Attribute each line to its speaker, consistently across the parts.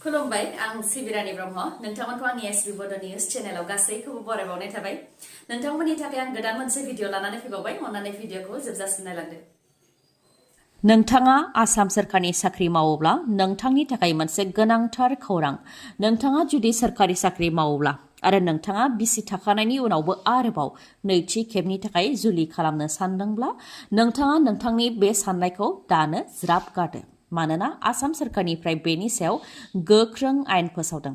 Speaker 1: खुलुमबाय आं सिबिरानि ब्रह्म नोंथांमोनखौ आंनि एसबि बड' निउज चेनेलाव गासैखौबो बरायबावनाय थाबाय नोंथांमोननि थाखाय आं गोदान मोनसे भिडिअ लानानै फैबावबाय अन्नानै भिडिअखौ जोबजासिम नायलांदो नोंथाङा आसाम सोरखारनि साख्रि मावोब्ला नोंथांनि थाखाय मोनसे गोनांथार खौरां नोंथाङा जुदि सोरखारि साख्रि मावोब्ला आरो नोंथाङा बिसि थाखानायनि उनावबो आरोबाव नैथि खेबनि थाखाय जुलि खालामनो सानदोंब्ला नोंथाङा नोंथांनि बे साननायखौ दानो ज्राब गारदो मानोना आसाम सोरखारनिफ्राय बेनि सायाव गोख्रों आयेन फोसावदों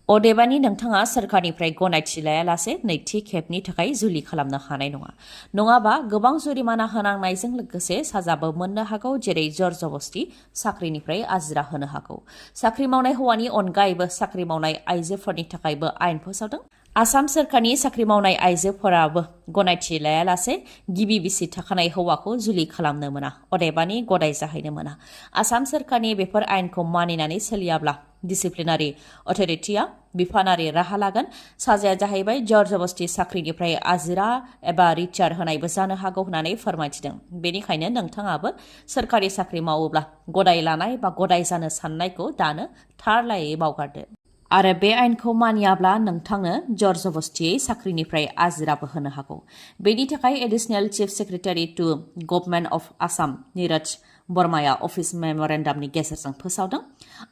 Speaker 1: अदेबानि नोंथाङा सोरखारनिफ्राय गनायथि लायालासे नैथि खेबनि थाखाय जुलि खालामनो हानाय नङा नङाबा गोबां जुरिमाना होनांनायजों लोगोसे साजाबो मोननो हागौ जेरै जर जबस्ति साख्रिनिफ्राय आजिरा होनो हागौ साख्रि मावनाय हौवानि अनगायैबो साख्रि मावनाय आइजोफोरनि थाखायबो आयेन फोसावदों आसाम सोरखारनि साख्रि मावनाय आइजोफोराबो गनायथि लायालासे गिबि बिसि थाखानाय हौवाखौ जुलि खालामनो मोना अदेबानि गदाय जाहैनो मोना आसाम सोरखारनि बेफोर आयेनखौ मानिनानै सोलियाब्ला डिसिप्लिनारि अथरिटिया बिफानारि राहा लागोन साजाया जाहैबाय जर जबस्ति साख्रिनिफ्राय आजिरा एबा रिटायार होनायबो जानो हागौ होननानै फोरमायथिदों बेनिखायनो नोंथाङाबो सोरखारि साख्रि मावोब्ला गदाय लानाय बा गदाय जानो साननायखौ दानो थारलायै बावगारदो आरो बे आयेनखौ मानियाब्ला नोंथांनो जर जबस्तियै साख्रिनिफ्राय आजिराबो होनो हागौ बेनि थाखाय additional chief secretary to government of Assam Neeraj बर्माया अफिस मेमरेन्डामनि गेजेरजों फोसावदों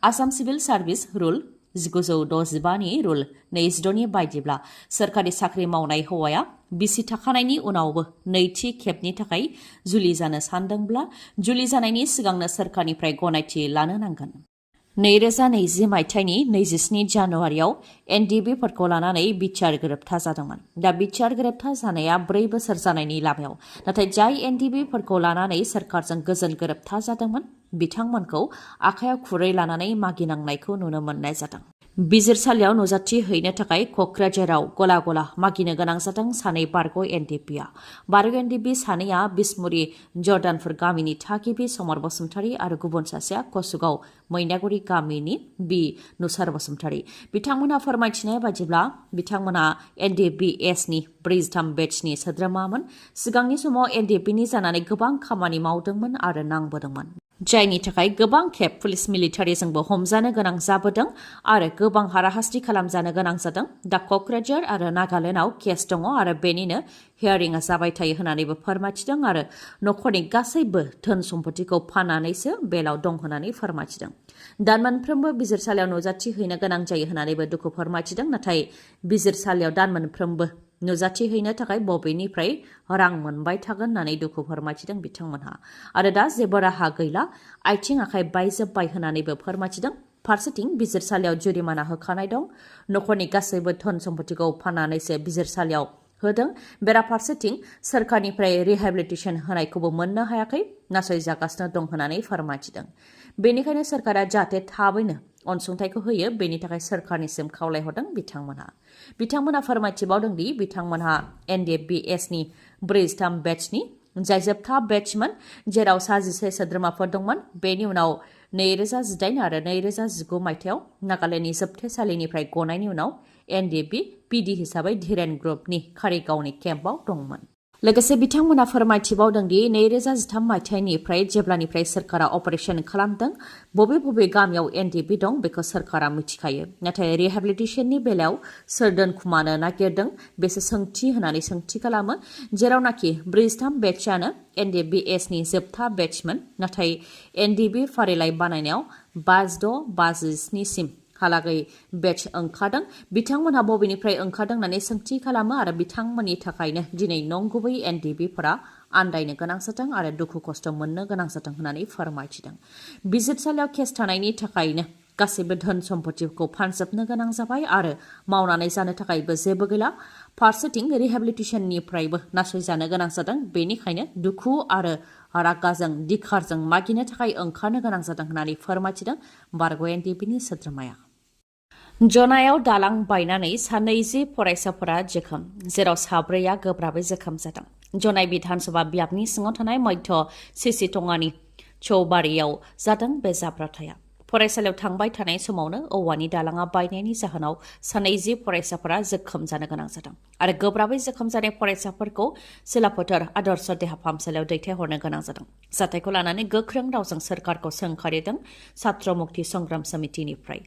Speaker 1: आसाम सिभिल सार्भिस रुल 1965 नि रुल 22 नि बायदिब्ला सोरखारि साख्रि मावनाय हौवाया बिसि थाखानायनि उनावबो नैथि खेबनि थाखाय जुलि जानो सानदोंब्ला जुलि जानायनि सिगांनो सोरखारनिफ्राय गनायथि लानो नांगोन 2020 मायथाइनि 27 जानुवारियाव एनडिबिफोरखौ लानानै बिटिआर गोरोबथा जादोंमोन दा बिटिआर गोरोबथा जानाया 4 बोसोर जानायनि लामायाव नाथाय जाय एनडिबिफोरखौ लानानै सरकारजों गोजोन गोरोबथा जादोंमोन बिथांमोनखौ आखायाव खुरै लानानै मागिनांनायखौ नुनो मोननाय जादों बिजिरसालियाव नुजाथि हैनो थाखाय क'क्राझाराव गला गला मागिनो गोनां जादों सानै बारग' एनडिबिआ बारग' एनडिबि सानैया बिसमुरि जर्दानपुर गामिनि थागिबि समर बसुमतारी आरो गुबुन सासेया कसुगाव मैनागुरि गामिनि बि नुसार बसुमतारी बिथांमोनहा फोरमायथिनाय बायदिब्ला बिथांमोना एनडिबिएसनि 43 बेचनि सोद्रोमामोन सिगांनि समाव एनडिबिनि जानानै गोबां खामानि मावदोंमोन आरो नांबोदोंमोन जायनि थाखाय गोबां खेब पुलिस मिलिटारिजोंबो हमजानो गोनां जाबोदों आरो गोबां हाराहास्ति खालामजानो गोनां जादों दा क'क्राझार आरो नागालेन्डआव केस दङ आरो बेनिनो हियारिंआ जाबाय थायो होननानैबो फोरमायथिदों आरो न'खरनि गासैबो धोन सम्पतिखौ फाननानैसो बेलाव दं होननानै फोरमायथिदों दान मोनफ्रोमबो बिजिरसालियाव नुजाथि हैनो गोनां जायो होननानैबो दुखु फोरमायथिदों नाथाय बिजिरसालियाव दान मोनफ्रोमबो नुजाथि हैनो थाखाय बबेनिफ्राय रां मोनबाय थागोन होननानै दुखु फोरमायथिदों बिथांमोनहा आरो दा जेबो राहा गैला आथिं आखाइ बायजोब्बाय होननानैबो फोरमायथिदों फारसेथिं बिजिरसालियाव जुरिमाना होखानाय दं न'खरनि गासैबो धन सम्पतिखौ फाननानैसो बिजिरसालियाव होदों बेराफारसेथिं सोरखारनिफ्राय रिहेबिलिटेसन होनायखौबो मोननो हायाखै नासयजागासिनो दं होननानै फोरमायथिदों बेनिखायनो सोरखारा जाहाथे थाबैनो अनसुंथाइखौ होयो बेनि थाखाय सोरखारनिसिम खावलायहरदों बिथांमोना फोरमायथिबावदों दि बिथांमोनहा एनडिबिएसनि 43 बेचनि जाय जोबथा बेचमोन जेराव 11 सोद्रोमाफोर दंमोन बेनि उनाव 2018 आरो 2019 मायथाइयाव नागालेन्डनि जोबथेसालिनिफ्राय गनायनि उनाव एनडिबि पिडि हिसाबै धीरेन ग्रुपनि कारिगावनि केम्पआव दंमोन लोगोसे बिथांमोना फोरमायथिबावदों दि 2013 मायथाइनिफ्राय जेब्लानिफ्राय सोरखारा अपारेशन खालामदों बबे गामियाव एनडिबि दं बेखौ सोरखारा मिथिखायो नाथाय रिहेबिलिटेसननि बेलायाव सोर दोनखुमानो नागिरदों बेसो सोंथि होनानै सोंथि खालामो जेरावनाखि 43 बेचआनो एनडिबिएसनि जोबथा बेचमोन नाथाय एनडिबि फारिलाइ बानायनायाव 56-57 सिम हालागै बेच ओंखारदों बिथांमोनहा बबेनिफ्राय ओंखारदों होननानै सोंथि खालामो आरो बिथांमोननि थाखायनो दिनै नंगुबै एनडिबिफोरा आन्दायनो गोनां जादों आरो दुखु खस्थ' मोननो गोनां जादों होननानै फोरमायथिदों बिजिरसालियाव केस थानायनि थाखायनो गासैबो धोन सम्पतिखौ फानजोबनो गोनां जाबाय आरो मावनानै जानो थाखायबो जेबो गैला फारसेथिं रिहेबिलिटेसननिफ्रायबो नासयजानो गोनां जादों बेनिखायनो दुखु आरो रागाजों दिखारजों मागिनो थाखाय ओंखारनो गोनां जादों होननानै फोरमायथिदों बारग' एनडिबिनि सोद्रोमाया जनायाव दालां बायनानै 20 फरायसाफोरा जोखोम जेराव 4आ गोब्राबै जोखोम जादों जनाय बिधानसभा बियाबनि सिङाव थानाय मध्य सिसिटङानि चौबारियाव जादों बे जाब्रबथाया फरायसालियाव थांबाय थानाय समावनो औवानि दालाङा बायनायनि जाहोनाव सानै फरायसाफोरा जोखोम जानो गोनां जादों आरो गोब्राबै जोखोम जानाय फरायसाफोरखौ सिलाफोथार आदर्श देहा फाहामसालियाव दैथायहरनो गोनां जादों। जाथायखौ लानानै गोख्रों रावजों सोरखारखौ सोंखारिदों छात्र मुक्ति संग्राम समितिनिफ्राय,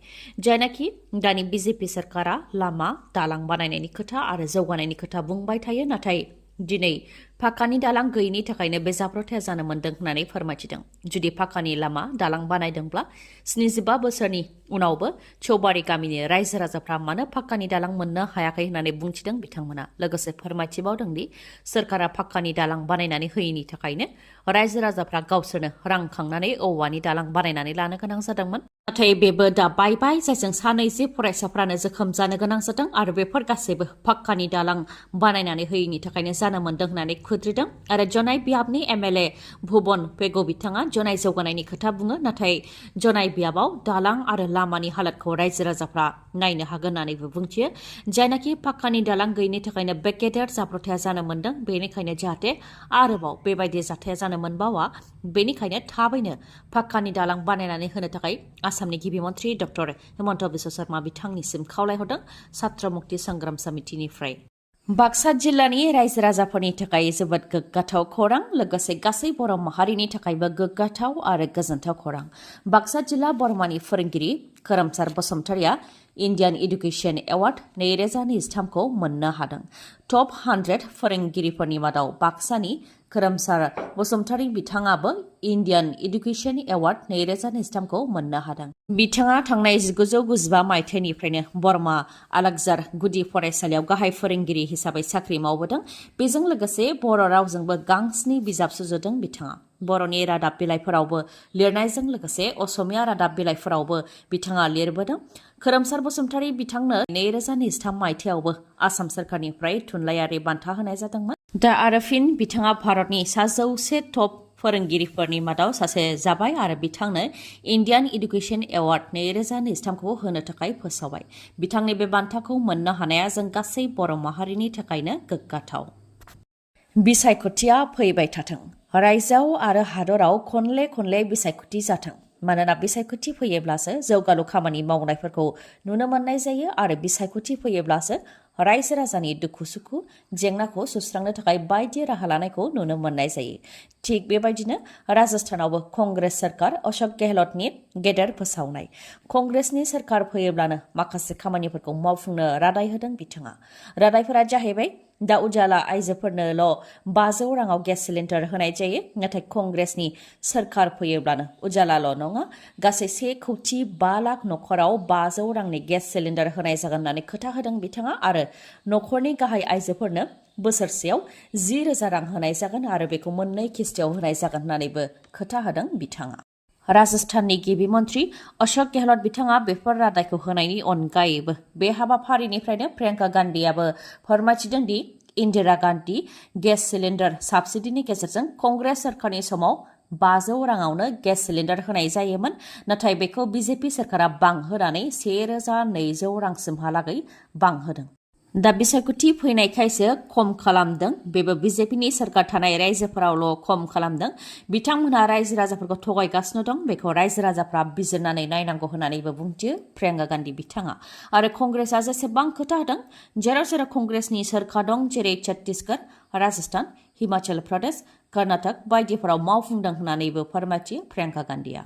Speaker 1: जायनाखि दानि बिजेपि सोरखारा लामा दालां बानायनायनि खोथा आरो जौगानायनि खोथा बुंबाय थायो, नाथाय दिनै फाक्कानि दालां गैयिनि थाखायनो बे जाब्रबथाया जानो मोन्दों होननानै फोरमायथिदों। जुदि फाक्कानि लामा दालां बानायदोंब्ला 75 बोसोरनि उनावबो चौबारि गामिनि रायजो राजाफ्रा मानो फाक्कानि दालां मोननो हायाखै होननानै बुंथिदों बिथांमोना। लोगोसे फोरमायथिबावदों दि सोरखारा फाक्कानि दालां बानायनानै होयैनि थाखायनो रायजो राजाफ्रा गावसोरनो रां खांनानै औवानि दालां बानायनानै लानो गोनां जादोंमोन। नाथाय बेबो दा बायबाय, जायजों सानै फरायसाफ्रानो जोखोम जानो गोनां जादों आरो बेफोर गासैबो फाक्कानि दालां बानायनानै होयैनि थाखायनो जानो मोन्दों होननानै खुद्रिदों। आरो जनाय बियाबनि एमएलए भुबन पेगु बिथाङा जनाय जौगानायनि खोथा बुङो, नाथाय जनाय बियाबाव दालां आरो लामानि हालतखौ रायजो राजाफ्रा नायनो हागोन होननानैबो बुंथियो। जायनाखि फाक्कानि दालां गैयिनि थाखायनो बे गेदेर जाब्रबथाया जानो मोन्दों, बेनिखायनो जाहाथे आरोबाव बेबायदि जाथाया जानो मोनबावा, बेनिखायनो थाबैनो फाक्कानि दालां बानायनानै होनो थाखाय आसामनि गिबि मन्थ्रि डक्टर हिमन्त बिश्व शर्मा बिथांनिसिम खावलायहरदों छात्र मुक्ति संग्राम समितिनिफ्राय। बाक्सा जिल्लानि रायजो राजाफोरनि थाखाय जोबोद गोग्गाथाव खौरां, लोगोसे गासै बर' माहारिनि थाखायबो गोग्गाथाव आरो गोजोनथाव खौरां। बाक्सा जिल्ला बरमानि फोरोंगिरि खोरोमसार बसुमतारिया इन्डियान इडुकेसन एवार्ड 2023 खौ मोननो हादों। टप 100 फोरोंगिरिफोरनि मादाव बाक्सानि खोरोमसार बसुमतारि बिथाङाबो इन्डियान इडुकेसन एवार्ड 2023 खौ मोननो हादों। बिथाङा थांनाय 1995 मायथाइनिफ्रायनो बरमा आलागजार गुदि फरायसालियाव गाहाय फोरोंगिरि हिसाबै साख्रि मावबोदों। बेजों लोगोसे बर' रावजोंबो गांस्नि बिजाब सुजुदों बिथाङा। बर'नि रादाब बिलाइफोरावबो लिरनायजों लोगोसे असमिया रादाब बिलाइफोरावबो बिथाङा लिरबोदों। खोरोमसार बसुमतारि बिथांनो 2023 मायथाइयावबो आसाम सोरखारनिफ्राय थुनलाइयारि बान्था होनाय जादोंमोन। दा आरो फिन बिथाङा भारतनि 100 टप फोरोंगिरिफोरनि मादाव सासे जाबाय आरो बिथांनो इन्डियान इडुकेसन एवार्ड 2023 खौ होनो थाखाय फोसावबाय। बिथांनि बे बान्थाखौ मोननो हानाया जों गासै बर' माहारिनि थाखायनो गोग्गाथाव। बिसायख'थिया फैबाय थाथों। रायजोआव आरो हादराव खनले बिसायख'थि जाथों। मानोना बिसायख'थि फैयोब्लासो जौगालु खामानि मावनायफोरखौ नुनो मोननाय जायो आरो बिसायख'थि फैयोब्लासो रायजो राजानि दुखु सुखु जेंनाखौ सुस्रांनो थाखाय बायदि राहा लानायखौ नुनो मोननाय जायो। थिग बेबायदिनो राजस्थानावबो कंग्रेस सोरखार अशोक गेहलतनि गेदेर फोसावनाय। कंग्रेसनि सोरखार फैयोब्लानो माखासे खामानिफोरखौ मावफुंनो रादाय होदों बिथाङा। रादायफोरा जाहैबाय दा उजाला आइजोफोरनोल' 500 राङाव गेस सिलिन्डार होनाय जायो, नाथाय कंग्रेसनि सोरखार फैयोब्लानो उजालाल' नङा, गासै 1.5 लाख न'खराव 500 रांनि गेस सिलिन्डार होनाय जागोन होननानै खोथा होदों बिथाङा आरो न'खरनि गाहाय आइजोफोरनो बोसोरसेयाव 10,000 रां होनाय जागोन आरो बेखौ 2 किस्तियाव होनाय जागोन होननानैबो खोथा होदों बिथाङा। राजस्थाननि गिबि मन्थ्रि अशोक गेहलत बिथाङा बेफोर रादायखौ होनायनि अनगायैबो बे हाबाफारिनिफ्रायनो प्रियंका गान्धीआबो फोरमायथिदों दि इन्दिरा गान्धी गेस सिलिन्डार साबसिडिनि गेजेरजों कंग्रेस सोरखारनि समाव 500 राङावनो गेस सिलिन्डार होनाय जायोमोन, नाथाय बेखौ बिजेपि सोरखारा बांहोनानै 1,200 रांसिमहालागै बांहोदों। दा बिसायख'थि फैनायखायसो खम खालामदों, बेबो बिजेपिनि सोरखार थानाय रायजोफोरावल' खम खालामदों। बिथांमोनहा रायजो राजाफोरखौ थगायगासिनो दं, बेखौ रायजो राजाफ्रा बिजिरनानै नायनांगौ होननानैबो बुंथियो प्रियंका गान्धी बिथाङा। आरो कंग्रेसआ जेसेबां खोथा होदों, जेराव कंग्रेसनि सोरखार दं, जेरै छत्तीसगढ़, राजस्थान, हिमाचल प्रदेश, कर्नाटक बायदिफोराव मावफुंदों होननानैबो फोरमायथियो प्रियंका गान्धीआ।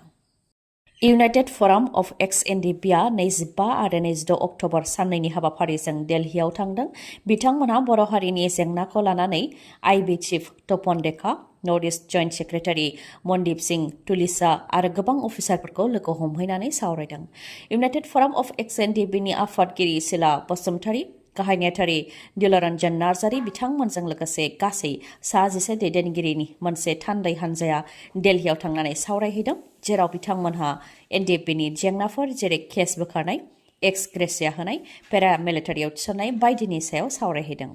Speaker 1: इउनाइटेड फराम अफ एक्स-एनडिपिआ 25 आरो 26 अक्ट'बर साननैनि हाबाफारिजों दिल्लीयाव थांदों। बिथांमोनहा बर' हारिनि जेंनाखौ लानानै IB chief Tapan Deka, north east joint secretary Mandeep Singh तुलिसा आरो गोबां अफिसारफोरखौ लोगो हमहैनानै सावरायदों। इउनाइटेड फराम अफ एक्स-एनडिपिनि आफादगिरि सिला बसुमतारि, गाहाय नेहाथारि दिलरन्जन नार्जारि बिथांमोनजों लोगोसे गासै 11 दैदेनगिरिनि मोनसे थान्दै हान्जाया दिल्लीयाव थांनानै सावरायहैदों, जेराव बिथांमोनहा एनडिएफबिनि जेंनाफोर जेरै केस बोखारनाय, एक्स ग्रेसिया होनाय, पेरामिलिटारियाव थिसननाय बायदिनि सायाव सावरायहैदों।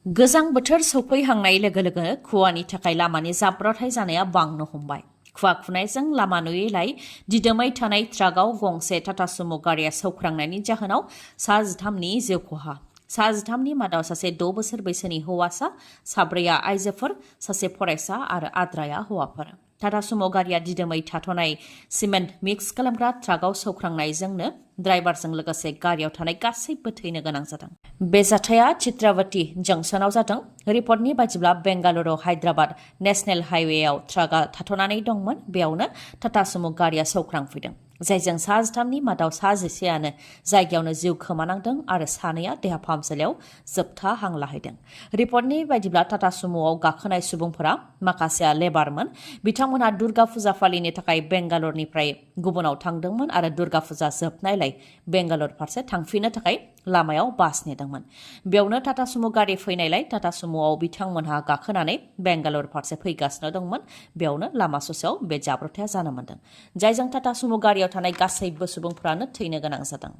Speaker 1: गोजां बोथोर सौफैहांनाय लोगो लोगो खुवानि थाखाय लामानि जाब्रबथाय जानाया बांनो हमबाय। खुवा खुनायजों लामा नुयैलाय दिदोमै थानाय ट्राकआव गंसे टाटा सुमो गारिया सौख्रांनायनि जाहोनाव 13नि जिउ खहा। 13नि मादाव सासे 6 बोसोर बैसोनि हौवासा, 4 आइजोफोर, सासे फरायसा आरो आद्राया हौवाफोर। टाटा सुमो गारिया दिदोमै थाथ'नाय सिमेन्ट मिक्स खालामग्रा ट्राकआव सौख्रांनायजोंनो ड्राइभारजों लोगोसे गारियाव थानाय गासैबो थैनो गोनां जादों। बे जाथाया चित्रावती जंक्शनाव जादों। रिपर्टनि बायदिब्ला बेंगालुरु हायद्राबाद नेशनेल हाइवेआव ट्राकआ थाथ'नानै दंमोन। बेयावनो टाटा सुमो गारिया सौख्रांफैदों, जायजों सा 13नि मादाव सा 11आनो जायगायावनो जिउ खोमानांदों आरो सानैया देहा फाहामसालियाव जोबथा हां लाहैदों। रिपर्टनि बायदिब्ला टाटा सुमोआव गाखोनाय सुबुंफोरा माखासेया लेबारमोन। बिथांमोनहा दुर्गा फुजा फालिनो थाखाय बेंगालुरुनिफ्राय गुबुनाव थांदोंमोन आरो दुर्गा फुजा जोबनायलाय बेंगालुरु फारसे थांफिननो थाखाय लामायाव बास नेदोंमोन। बेयावनो टाटा सुमो गारि फैनायलाय टाटा सुमोआव बिथांमोनहा गाखोनानै बेंगालुरु फारसे फैगासिनो दंमोन। बेयावनो लामा ससेयाव बे जाब्रबथाया जानो मोन्दों, जायजों टाटा सुमो गारियाव थानाय गासैबो सुबुंफोरानो थैनो गोनां जादों।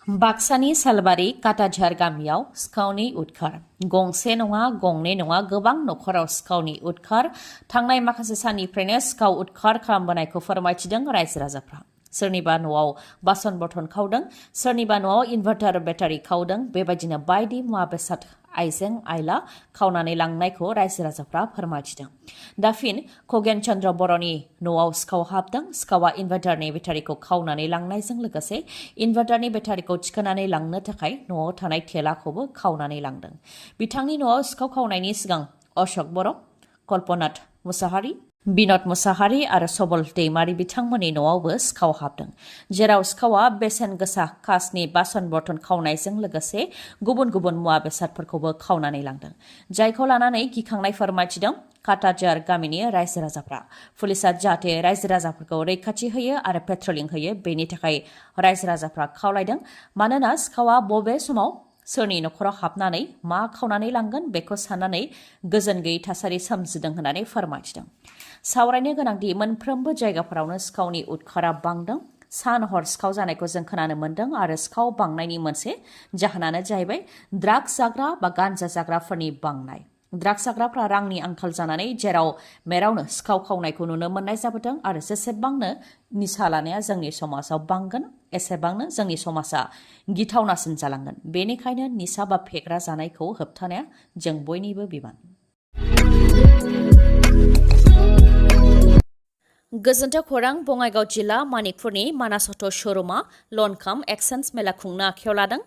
Speaker 1: बाक्सानि सालबारि काटाझार गामियाव सिखावनि उदखार। गंसे नङा, गंनै नङा, गोबां नखराव सिखावनि उदखार। थांनाय माखासे साननिफ्रायनो सिखाव उदखार खालामबोनायखौ फोरमायथिदों रायजो राजाफ्रा। सोरनिबा न'आव बासन बर्तन खावदों, सोरनिबा न'आव इनभार्टार बेटारि खावदों। बेबायदिनो बायदि मुवा बेसाद आइजें आइला खावनानै लांनायखौ रायजो राजाफ्रा फोरमायथिदों। दा फिन खगेन चन्द्र बर'नि न'आव सिखाव हाबदों। सिखावा इनभार्टारनि बेटारिखौ खावनानै लांनायजों लोगोसे इनभार्टारनि बेटारिखौ थिखोनानै लांनो थाखाय न'आव थानाय थेलाखौबो खावनानै लांदों। बिथांनि न'आव सिखाव खावनायनि सिगां अशक बर', कल्पनाथ मुसाहारि, बिनद मुसाहारि आरो सबल दैमारि बिथांमोननि न'आवबो सिखाव हाबदों, जेराव सिखावा बेसेन गोसा कासनि बासन बर्तन खावनायजों लोगोसे गुबुन गुबुन मुवा बेसादफोरखौबो खावनानै लांदों, जायखौ लानानै गिखांनाय फोरमायथिदों काटाझार गामिनि रायजो राजाफ्रा। पुलिसा जाहाथे रायजो राजाफोरखौ रैखाथि होयो आरो पेट्रलिं होयो, बेनि थाखाय रायजो राजाफ्रा खावलायदों। मानोना सिखावा बबे समाव सोरनि नखराव हाबनानै मा खावनानै लांगोन बेखौ साननानै गोजोन गैयै थासारि सोमजिदों होननानै फोरमायथिदों। सावरायनो गोनांदि मोनफ्रोमबो जायगाफोरावनो सिखावनि उदखारा बांदों। सान हर सिखाव जानायखौ जों खोनानो मोन्दों आरो सिखाव बांनायनि मोनसे जाहोनानो जाहैबाय ड्राग्स जाग्रा बा गान्जा जाग्राफोरनि बांनाय। ड्राग्स जाग्राफ्रा रांनि आंखाल जानानै जेराव मेरावनो सिखाव खावनायखौ नुनो मोननाय जाबोदों आरो जेसेबांनो निसा लानाया जोंनि समाजाव बांगोन एसेबांनो जोंनि समाजा गिथावनासिन जालांगोन। बेनिखायनो निसा बा फेग्रा जानायखौ होबथानाया जों बयनिबो बिबान। गोजोन्थों खौरां। बङाइगाव जिल्ला मानिकपुरनि मानास अट' श'रुमा लन काम एक्सचेन्ज मेला खुंनो आखायाव लादों।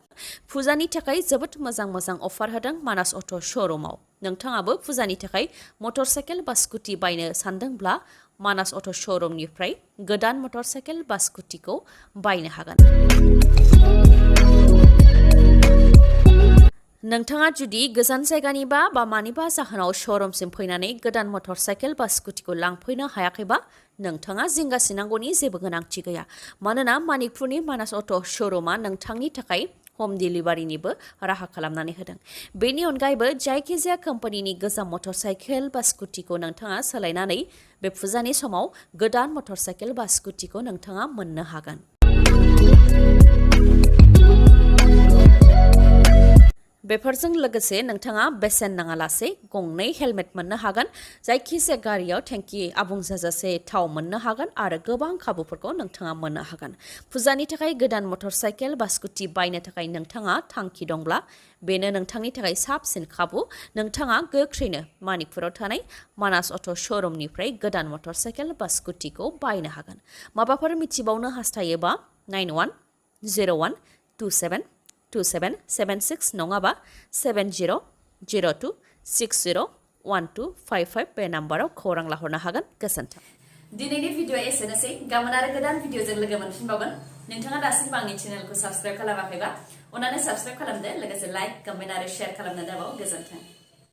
Speaker 1: फुजानि थाखाय जोबोद मोजां मोजां अफार होदों मानास अट' श'रुमाव। नोंथाङाबो फुजानि थाखाय मटर साइकेल बा स्कुटि बायनो सानदोंब्ला मानास अट' श'रुमनिफ्राय गोदान मटर साइकेल बा स्कुटिखौ बायनो हागोन। नोंथाङा जुदि गोजान जायगानिबा बा मानिबा जाहोनाव श'रुमसिम फैनानै गोदान मटर साइकेल बा स्कुटिखौ लांफैनो हायाखैबा नोंथाङा जिंगासिनांगौनि जेबो गोनांथि गैया। मानोना मानिकपुरनि मानास अट' श'रुमा नोंथांनि थाखाय हम डिलिभारिनिबो राहा खालामनानै होदों। बेनि अनगायैबो जायखिजाया कम्पानिनि गोजाम मटर साइकेल बा स्कुटिखौ नोंथाङा सोलायनानै बे फुजानि समाव गोदान मटर साइकेल बा स्कुटिखौ नोंथाङा मोननो हागोन। बेफोरजों लोगोसे नोंथाङा बेसेन नाङालासे गंनै हेलमेट मोननो हागोन। जायखिजाया गारियाव टेंकि आबुं जाजासे थाव मोननो हागोन आरो गोबां खाबुफोरखौ नोंथाङा मोननो हागोन। फुजानि थाखाय गोदान मटर साइकेल बा स्कुटि बायनो थाखाय नोंथाङा थांखि दंब्ला बेनो नोंथांनि थाखाय साबसिन खाबु। नोंथाङा गोख्रैनो मानिकपुराव थानाय मानास अट' श'रुमनिफ्राय गोदान मटर साइकेल बा स्कुटिखौ बायनो हागोन। माबाफोर मिथिबावनो हास्थायोबा 9101272776 नङाबा 7002601255 बे नाम्बाराव खौरां लाहरनो हागोन। गोजोन्थों। दिनैनि भिडिअ'आ एसेनोसै। गाबोन आरो गोदान भिडिअ'जों लोगो मोनफिनबावगोन। नोंथाङा दासिमबो आंनि चेनेलखौ साबस्क्राइब खालामाखैबा अन्नानै साबस्क्राइब खालामदो, लोगोसे लाइक, कमेन्ट आरो शेयार खालामनो दाबाव। गोजोन्थों।